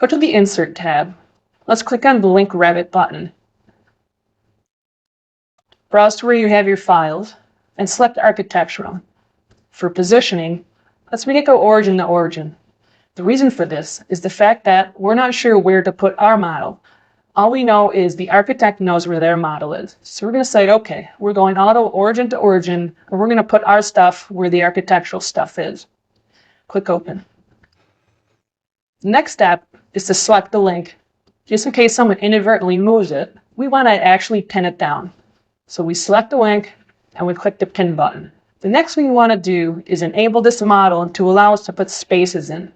Go to the Insert tab. Let's click on the Link Revit button. Browse to where you have your files and select Architectural. For positioning, let's make it go origin to origin. The reason for this is the fact that we're not sure where to put our model. All we know is the architect knows where their model is. So we're going to say, okay, we're going auto origin to origin, and we're going to put our stuff where the architectural stuff is. Click Open. The next step is to select the link. Just in case someone inadvertently moves it, we want to actually pin it down. So we select the link and we click the pin button. The next thing we want to do is enable this model to allow us to put spaces in.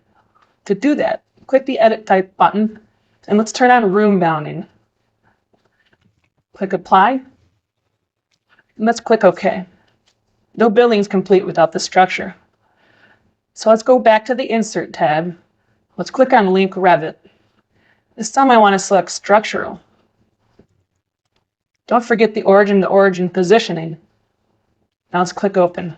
To do that, click the Edit Type button and let's turn on room bounding. Click Apply and let's click OK. No building is complete without the structure. So let's go back to the Insert tab. Let's click on Link Revit. This time I want to select Structural. Don't forget the origin to origin positioning. Now let's click Open.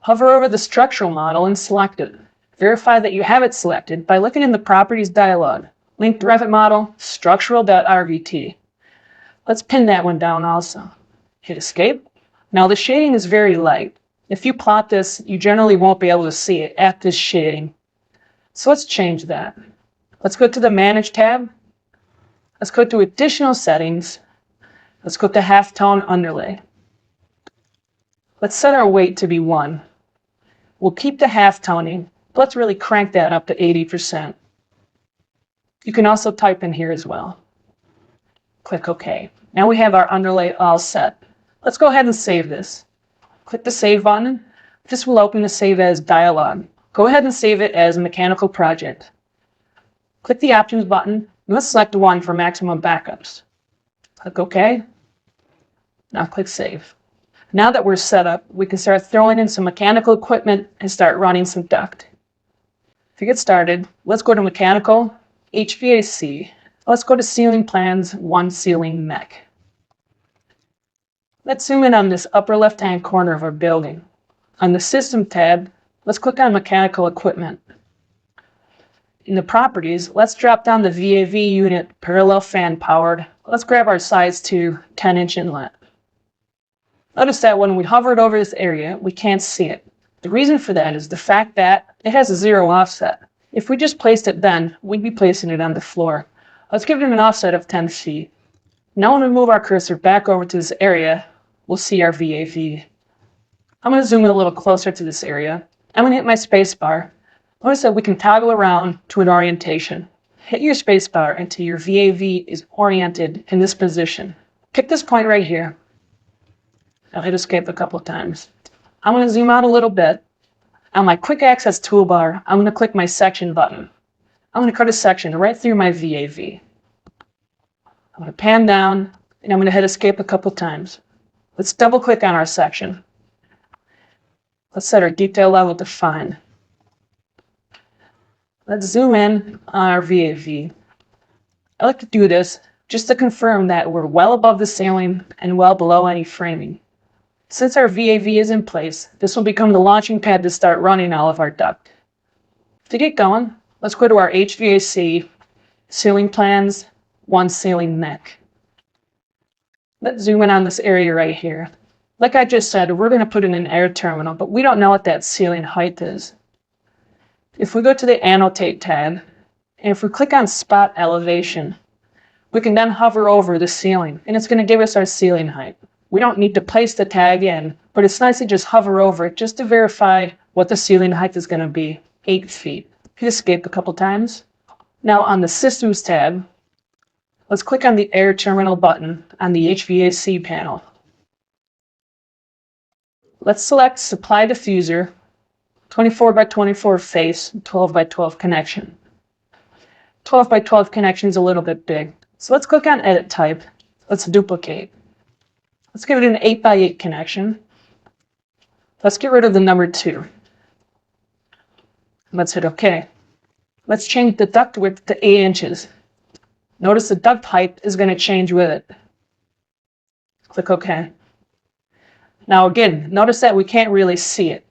Hover over the structural model and select it. Verify that you have it selected by looking in the Properties dialog. Linked Revit Model, Structural.rvt. Let's pin that one down also. Hit Escape. Now the shading is very light. If you plot this, you generally won't be able to see it at this shading. So let's change that. Let's go to the Manage tab. Let's go to Additional Settings. Let's go to Halftone Underlay. Let's set our weight to be 1. We'll keep the halftoning, but let's really crank that up to 80%. You can also type in here as well. Click OK. Now we have our underlay all set. Let's go ahead and save this. Click the Save button. This will open the Save As dialog. Go ahead and save it as a mechanical project. Click the Options button and let's select one for maximum backups. Click OK. Now click Save. Now that we're set up, we can start throwing in some mechanical equipment and start running some duct. To get started, let's go to Mechanical, HVAC. Let's go to Ceiling Plans, One Ceiling Mech. Let's zoom in on this upper left-hand corner of our building. On the System tab, let's click on Mechanical Equipment. In the Properties, let's drop down the VAV unit, parallel fan powered. Let's grab our size 2 10-inch inlet. Notice that when we hovered over this area, we can't see it. The reason for that is the fact that it has a 0 offset. If we just placed it then, we'd be placing it on the floor. Let's give it an offset of 10 feet. Now when we move our cursor back over to this area, we'll see our VAV. I'm going to zoom in a little closer to this area. I'm going to hit my space bar. Notice that we can toggle around to an orientation. Hit your space bar until your VAV is oriented in this position. Pick this point right here. I'll hit Escape a couple of times. I'm going to zoom out a little bit. On my Quick Access toolbar, I'm going to click my Section button. I'm going to cut a section right through my VAV. I'm going to pan down, and I'm going to hit Escape a couple of times. Let's double click on our section. Let's set our detail level to Fine. Let's zoom in on our VAV. I like to do this just to confirm that we're well above the ceiling and well below any framing. Since our VAV is in place, this will become the launching pad to start running all of our duct. To get going, let's go to our HVAC, Ceiling Plans, One Ceiling Mech. Let's zoom in on this area right here. Like I just said, we're going to put in an air terminal, but we don't know what that ceiling height is. If we go to the Annotate tab, and if we click on Spot Elevation, we can then hover over the ceiling, and it's going to give us our ceiling height. We don't need to place the tag in, but it's nice to just hover over it just to verify what the ceiling height is going to be, 8 feet. Hit Escape a couple times. Now on the Systems tab, let's click on the Air Terminal button on the HVAC panel. Let's select Supply Diffuser, 24 by 24 face, 12 by 12 connection. 12 by 12 connection is a little bit big. So let's click on Edit Type. Let's duplicate. Let's give it an 8 by 8 connection. Let's get rid of the number 2. Let's hit OK. Let's change the duct width to 8 inches. Notice the duct height is going to change with it. Click OK. Now again, notice that we can't really see it.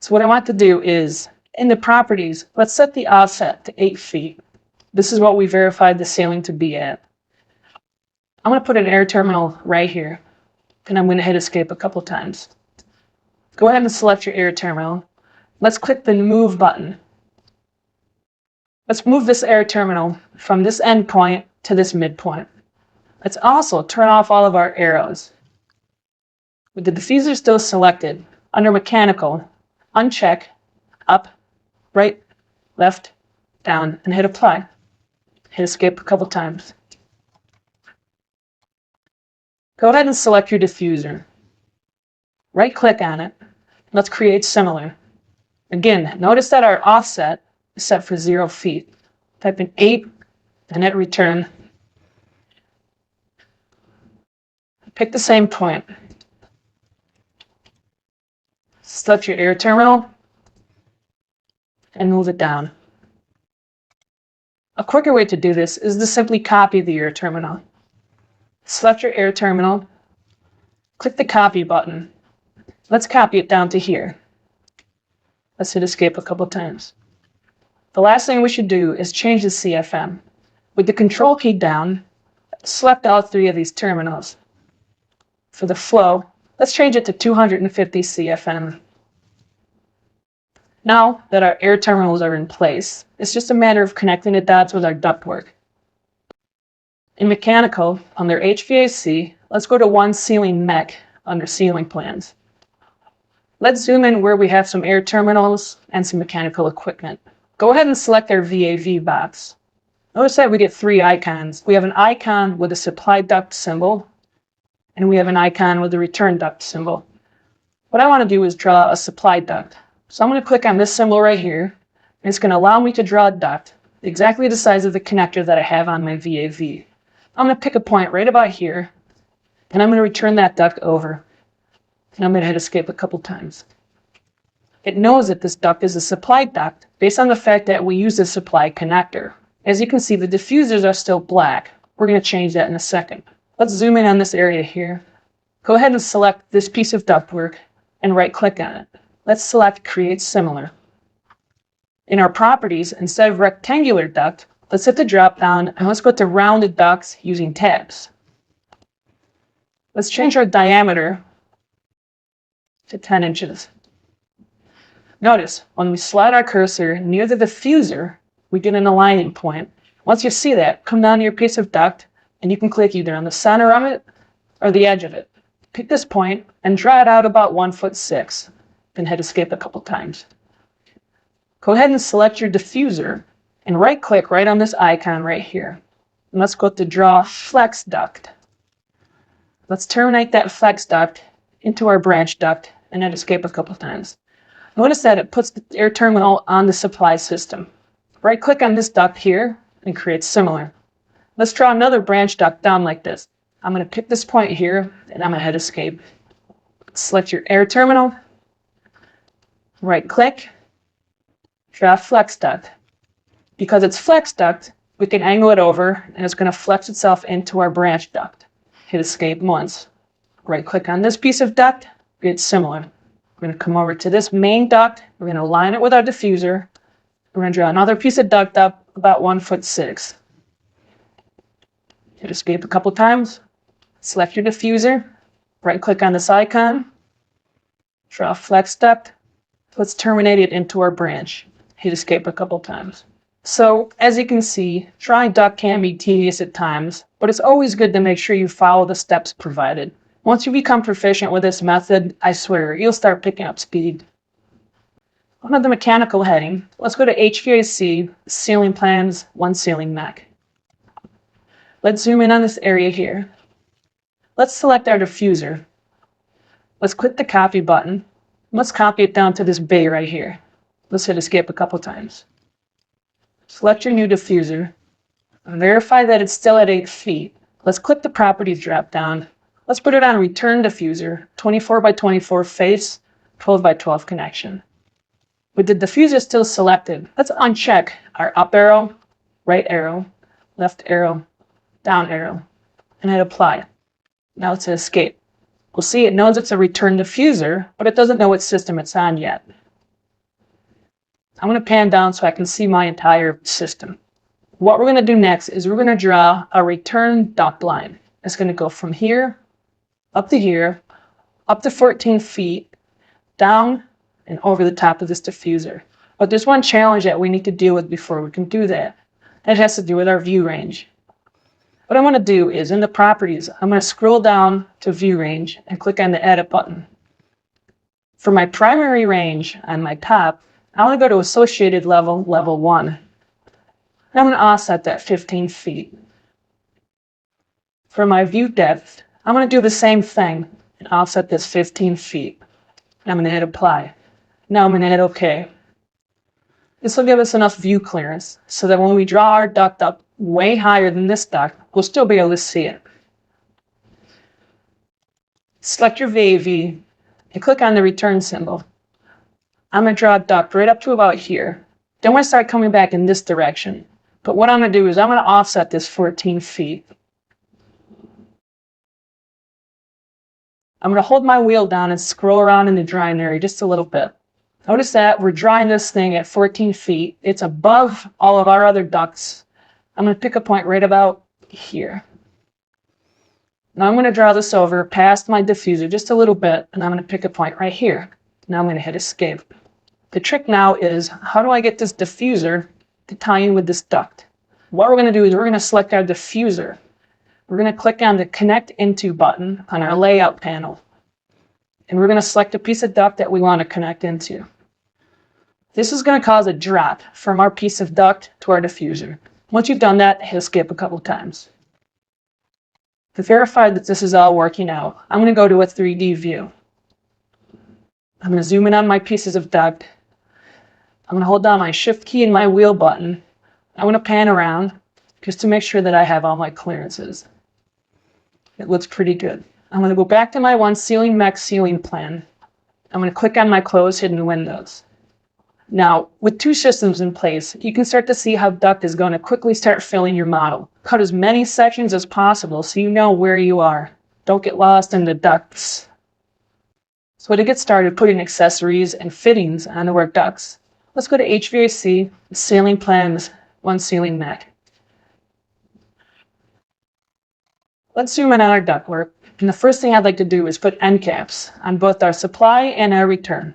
So what I want to do is In the properties, let's set the offset to 8 feet. This is what we verified the ceiling to be at. I'm going to put an air terminal right here, and I'm going to hit escape a couple times. Go ahead and select your air terminal. Let's click the move button. Let's move this air terminal from this endpoint to this midpoint. Let's also turn off all of our arrows. With the diffuser still selected, under mechanical, uncheck, up, right, left, down, and hit apply. Hit escape a couple times. Go ahead and select your diffuser. Right click on it. Let's create similar. Again, notice that our offset is set for 0 feet. Type in 8 and hit return. Pick the same point. Select your air terminal and move it down. A quicker way to do this is to simply copy the air terminal. Select your air terminal, click the copy button. Let's copy it down to here. Let's hit escape a couple times. The last thing we should do is change the CFM. With the control key down, select all 3 of these terminals. For the flow, let's change it to 250 CFM. Now that our air terminals are in place, it's just a matter of connecting the dots with our ductwork. In mechanical, under HVAC, let's go to one ceiling mech under ceiling plans. Let's zoom in where we have some air terminals and some mechanical equipment. Go ahead and select our VAV box. Notice that we get 3 icons. We have an icon with a supply duct symbol, and we have an icon with a return duct symbol. What I want to do is draw a supply duct. So I'm going to click on this symbol right here, and it's going to allow me to draw a duct exactly the size of the connector that I have on my VAV. I'm going to pick a point right about here, and I'm going to return that duct over. And I'm going to hit escape a couple times. It knows that this duct is a supply duct based on the fact that we use a supply connector. As you can see, the diffusers are still black. We're going to change that in a second. Let's zoom in on this area here. Go ahead and select this piece of ductwork and right-click on it. Let's select Create Similar. In our properties, instead of rectangular duct, let's hit the drop-down and let's go to rounded ducts using tabs. Let's change our diameter to 10 inches. Notice, when we slide our cursor near the diffuser, we get an aligning point. Once you see that, come down to your piece of duct, and you can click either on the center of it or the edge of it. Pick this point and draw it out about 1'6", then hit escape a couple times. Go ahead and select your diffuser and right-click right on this icon right here. And let's go to Draw Flex Duct. Let's terminate that flex duct into our branch duct and hit escape a couple times. Notice that it puts the air terminal on the supply system. Right-click on this duct here and create similar. Let's draw another branch duct down like this. I'm going to pick this point here and I'm going to hit escape. Select your air terminal, right-click, draw flex duct. Because it's flex duct, we can angle it over and it's going to flex itself into our branch duct. Hit escape once. Right-click on this piece of duct, create similar. We're going to come over to this main duct. We're going to align it with our diffuser. We're going to draw another piece of duct up about 1'6". Hit escape a couple times. Select your diffuser. Right-click on this icon. Draw flex duct. Let's terminate it into our branch. Hit escape a couple times. So, as you can see, drawing duct can be tedious at times, but it's always good to make sure you follow the steps provided. Once you become proficient with this method, I swear, you'll start picking up speed. Under the mechanical heading, let's go to HVAC, ceiling plans, one ceiling mech. Let's zoom in on this area here. Let's select our diffuser. Let's click the copy button. Let's copy it down to this bay right here. Let's hit escape a couple times. Select your new diffuser. Verify that it's still at 8 feet. Let's click the properties drop down. Let's put it on return diffuser, 24x24 face, 12x12 connection. With the diffuser still selected, let's uncheck our up arrow, right arrow, left arrow, down arrow, and hit apply. Now let's hit escape. We'll see it knows it's a return diffuser, but it doesn't know what system it's on yet. I'm going to pan down so I can see my entire system. What we're going to do next is we're going to draw a return duct line. It's going to go from here, up to 14 feet, down and over the top of this diffuser. But there's one challenge that we need to deal with before we can do that. That has to do with our view range. What I want to do is in the properties, I'm going to scroll down to view range and click on the edit button. For my primary range on my top, I want to go to associated level, level 1. And I'm going to offset that 15 feet. For my view depth, I'm going to do the same thing and offset this 15 feet. And I'm going to hit apply. Now I'm going to hit OK. This will give us enough view clearance so that when we draw our duct up way higher than this duct, we'll still be able to see it. Select your VAV and click on the return symbol. I'm going to draw a duct right up to about here. Then we're going to start coming back in this direction. But what I'm going to do is I'm going to offset this 14 feet. I'm going to hold my wheel down and scroll around in the drawing area just a little bit. Notice that we're drawing this thing at 14 feet. It's above all of our other ducts. I'm going to pick a point right about here. Now I'm going to draw this over past my diffuser just a little bit, and I'm going to pick a point right here. Now I'm going to hit escape. The trick now is, how do I get this diffuser to tie in with this duct? What we're going to do is we're going to select our diffuser. We're going to click on the Connect Into button on our layout panel. And we're going to select a piece of duct that we want to connect into. This is going to cause a drop from our piece of duct to our diffuser. Once you've done that, hit skip a couple times. To verify that this is all working out, I'm going to go to a 3D view. I'm going to zoom in on my pieces of duct. I'm going to hold down my shift key and my wheel button. I'm going to pan around just to make sure that I have all my clearances. It looks pretty good. I'm going to go back to my one ceiling mech ceiling plan. I'm going to click on my close hidden windows. Now, with two systems in place, you can start to see how duct is going to quickly start filling your model. Cut as many sections as possible so you know where you are. Don't get lost in the ducts. So to get started putting accessories and fittings onto our ducts, let's go to HVAC, Ceiling Plans, One Ceiling Mech. Let's zoom in on our ductwork, and the first thing I'd like to do is put end caps on both our supply and our return.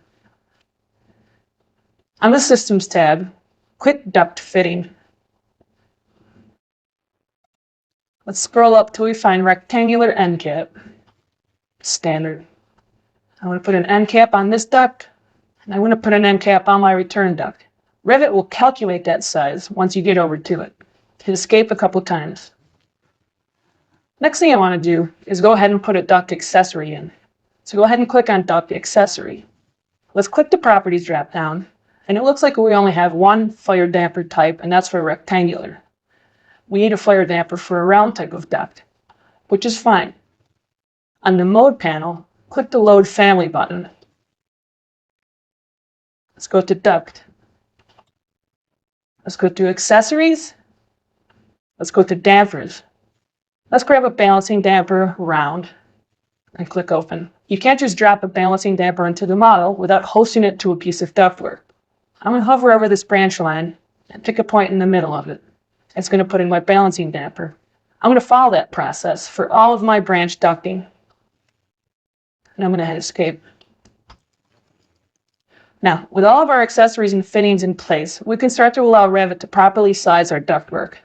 On the Systems tab, click Duct Fitting. Let's scroll up till we find Rectangular End Cap, Standard. I'm going to put an end cap on this duct, and I'm going to put an end cap on my return duct. Revit will calculate that size once you get over to it. Hit escape a couple times. Next thing I want to do is go ahead and put a duct accessory in. So go ahead and click on Duct Accessory. Let's click the Properties drop-down, and it looks like we only have one fire damper type, and that's for rectangular. We need a fire damper for a round type of duct, which is fine. On the Mode panel, click the Load Family button. Let's go to Duct. Let's go to Accessories. Let's go to Dampers. Let's grab a balancing damper round and click Open. You can't just drop a balancing damper into the model without hosting it to a piece of ductwork. I'm going to hover over this branch line and pick a point in the middle of it. It's going to put in my balancing damper. I'm going to follow that process for all of my branch ducting. And I'm going to hit escape. Now, with all of our accessories and fittings in place, we can start to allow Revit to properly size our ductwork.